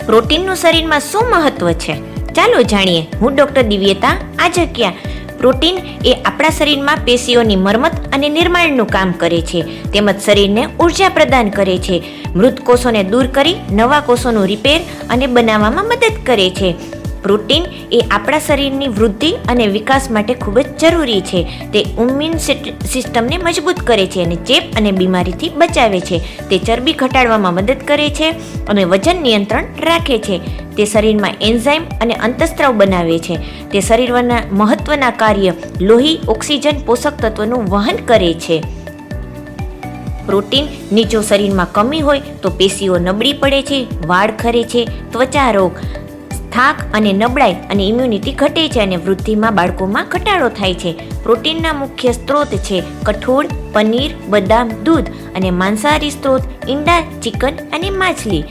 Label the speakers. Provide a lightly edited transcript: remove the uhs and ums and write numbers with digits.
Speaker 1: પ્રોટીનનું શરીરમાં શું મહત્વ છે? ચાલો જાણીએ. હું ડૉક્ટર દિવ્યતા આજકિયા. પ્રોટીન એ આપણા શરીરમાં પેશીઓની મરમત અને નિર્માણનું કામ કરે છે, તેમજ શરીરને ઉર્જા પ્રદાન કરે છે, મૃત કોષોને દૂર કરી નવા કોષોનું રિપેર અને બનાવવામાં મદદ કરે છે. પ્રોટીન એ આપણા શરીરની વૃદ્ધિ અને વિકાસ માટે ખૂબ જ જરૂરી છે. તે ઇમ્યુન સિસ્ટમને મજબૂત કરે છે અને ચેપ અને બીમારીથી બચાવે છે. તે ચરબી ઘટાડવામાં મદદ કરે છે અને વજન નિયંત્રણ રાખે છે. તે શરીરમાં એન્ઝાઇમ અને અંતઃસ્ત્રાવ બનાવે છે. તે શરીરના મહત્વના કાર્ય લોહી, ઓક્સિજન, પોષક તત્વોનું વહન કરે છે. પ્રોટીનની જો શરીરમાં કમી હોય તો પેશીઓ નબળી પડે છે, વાળ ખરે છે, ત્વચા રોગ, થાક અને નબળાઈ અને ઇમ્યુનિટી ઘટે છે અને વૃદ્ધિમાં બાળકોમાં ઘટાડો થાય છે. પ્રોટીનના મુખ્ય સ્ત્રોત છે કઠોળ, પનીર, બદામ, દૂધ અને માંસાહારી સ્ત્રોત ઈંડા, ચિકન અને માછલી.